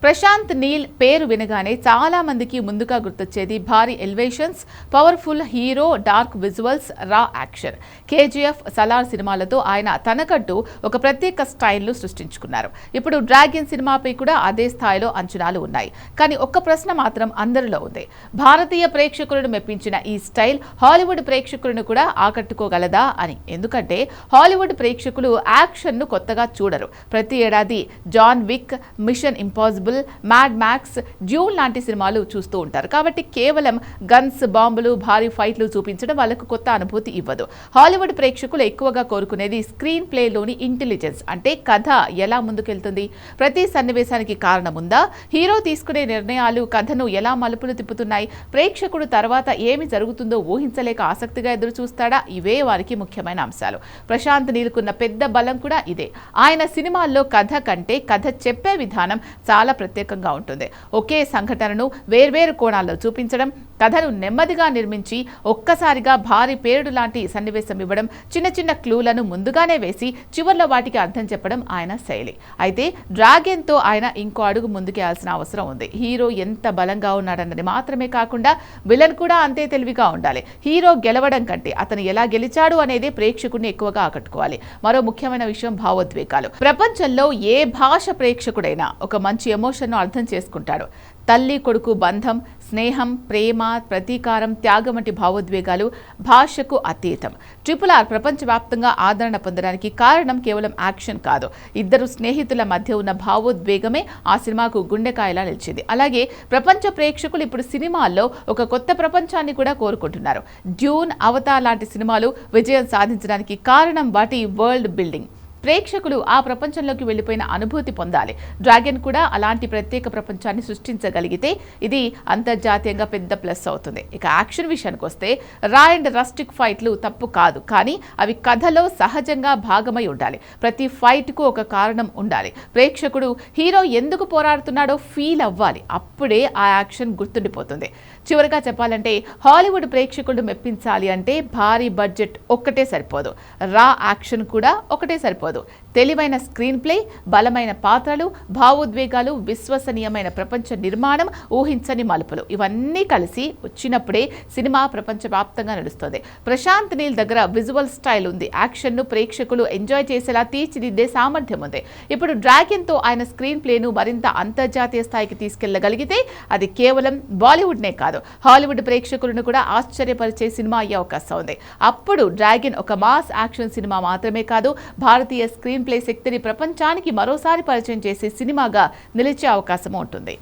ప్రశాంత్ నీల్ పేరు వినగానే చాలా మందికి ముందుగా గుర్తొచ్చేది భారీ elevations, powerful hero, dark visuals, రా యాక్షన్. కేజీఎఫ్, సలార్ సినిమాలతో ఆయన తనకంటూ ఒక ప్రత్యేక స్టైల్ను సృష్టించుకున్నారు. ఇప్పుడు డ్రాగన్ సినిమాపై కూడా అదే స్థాయిలో అంచనాలు ఉన్నాయి. కానీ ఒక్క ప్రశ్న మాత్రం అందరిలో ఉంది. భారతీయ ప్రేక్షకులను మెప్పించిన ఈ స్టైల్ హాలీవుడ్ ప్రేక్షకులను కూడా ఆకట్టుకోగలదా అని. ఎందుకంటే హాలీవుడ్ ప్రేక్షకులు యాక్షన్ను కొత్తగా చూడరు. ప్రతి ఏడాది John Wick, Mission Impossible, Mad Max, Dune లాంటి సినిమాలు చూస్తూ ఉంటారు. కాబట్టి కేవలం గన్స్, బాంబులు, భారీ ఫైట్లు చూపించడం వాళ్ళకు కొత్త అనుభూతి ఇవ్వదు. హాలీవుడ్ ప్రేక్షకులు ఎక్కువగా కోరుకునేది స్క్రీన్ ప్లేలోని ఇంటెలిజెన్స్. అంటే కథ ఎలా ముందుకెళ్తుంది, ప్రతి సన్నివేశానికి కారణం ఉందా, హీరో తీసుకునే నిర్ణయాలు కథను ఎలా మలుపులు తిప్పుతున్నాయి, ప్రేక్షకుడు తర్వాత ఏమి జరుగుతుందో ఊహించలేక ఆసక్తిగా ఎదురు చూస్తాడా, ఇవే వారికి ముఖ్యమైన అంశాలు. ప్రశాంత్ నీల్కున్న పెద్ద బలం కూడా ఇదే. ఆయన సినిమాల్లో కథ కంటే కథ చెప్పే విధానం చాలా ప్రత్యేకంగా ఉంటుంది. ఒకే సంఘటనను వేర్వేరు కోణాల్లో చూపించడం, కథను నెమ్మదిగా నిర్మించి ఒక్కసారిగా భారీ పేరుడు లాంటి సన్నివేశం ఇవ్వడం, చిన్న చిన్న క్లూలను ముందుగానే వేసి చివర్లో వాటికి అర్థం చెప్పడం ఆయన శైలి. అయితే డ్రాగన్తో ఆయన ఇంకో అడుగు ముందుకేయాల్సిన అవసరం ఉంది. హీరో ఎంత బలంగా ఉన్నాడన్నది మాత్రమే కాకుండా విలన్ కూడా అంతే తెలివిగా ఉండాలి. హీరో గెలవడం కంటే అతను ఎలా గెలిచాడు అనేది ప్రేక్షకుడిని ఎక్కువగా ఆకట్టుకోవాలి. మరో ముఖ్యమైన విషయం భావోద్వేగాలు. ప్రపంచంలో ఏ భాష ప్రేక్షకుడైనా ఒక మంచి ఎమోషన్ను అర్థం చేసుకుంటాడు. తల్లి కొడుకు బంధం, స్నేహం, ప్రేమ, ప్రతీకారం, త్యాగం వంటి భావోద్వేగాలు భాషకు అతీతం. RRR ప్రపంచవ్యాప్తంగా ఆదరణ పొందడానికి కారణం కేవలం యాక్షన్ కాదు, ఇద్దరు స్నేహితుల మధ్య ఉన్న భావోద్వేగమే ఆ సినిమాకు గుండెకాయలా నిలిచింది. అలాగే ప్రపంచ ప్రేక్షకులు ఇప్పుడు సినిమాల్లో ఒక కొత్త ప్రపంచాన్ని కూడా కోరుకుంటున్నారు. డ్యూన్, అవతార్ లాంటి సినిమాలు విజయం సాధించడానికి కారణం వాటి వరల్డ్ బిల్డింగ్. ప్రేక్షకులు ఆ ప్రపంచంలోకి వెళ్ళిపోయిన అనుభూతి పొందాలి. డ్రాగన్ కూడా అలాంటి ప్రత్యేక ప్రపంచాన్ని సృష్టించగలిగితే ఇది అంతర్జాతీయంగా పెద్ద ప్లస్ అవుతుంది. ఇక యాక్షన్ విషయానికి వస్తే రా అండ్ రస్టిక్ ఫైట్లు తప్పు కాదు, కానీ అవి కథలో సహజంగా భాగమై ఉండాలి. ప్రతి ఫైట్కు ఒక కారణం ఉండాలి. ప్రేక్షకుడు హీరో ఎందుకు పోరాడుతున్నాడో ఫీల్ అవ్వాలి. అప్పుడే ఆ యాక్షన్ గుర్తుండిపోతుంది. చివరిగా చెప్పాలంటే హాలీవుడ్ ప్రేక్షకులు మెప్పించాలి అంటే భారీ బడ్జెట్ ఒక్కటే సరిపోదు, రా యాక్షన్ కూడా ఒకటే సరిపోదు. తెలివైన స్క్రీన్ ప్లే, బలమైన పాత్రలు, భావోద్వేగాలు, విశ్వసనీయమైన ప్రపంచ నిర్మాణం, ఊహించని మలుపులు, ఇవన్నీ కలిసి వచ్చినప్పుడే సినిమా ప్రపంచవ్యాప్తంగా నడుస్తుంది. ప్రశాంత్ నీల్ దగ్గర విజువల్ స్టైల్ ఉంది, యాక్షన్ను ప్రేక్షకులు ఎంజాయ్ చేసేలా తీర్చిదిద్దే సామర్థ్యం ఉంది. ఇప్పుడు డ్రాగన్తో ఆయన స్క్రీన్ ప్లేను మరింత అంతర్జాతీయ స్థాయికి తీసుకెళ్లగలిగితే అది కేవలం బాలీవుడ్నే కాదు, హాలీవుడ్ ప్రేక్షకులను కూడా ఆశ్చర్యపరిచే సినిమా అయ్యే అవకాశం ఉంది. అప్పుడు డ్రాగన్ ఒక మాస్ యాక్షన్ సినిమా మాత్రమే కాదు, భారతీయ స్క్రీన్ ప్లే శక్తిని ప్రపంచానికి మరోసారి పరిచయం చేసే సినిమాగా నిలిచే అవకాశం ఉంటుంది.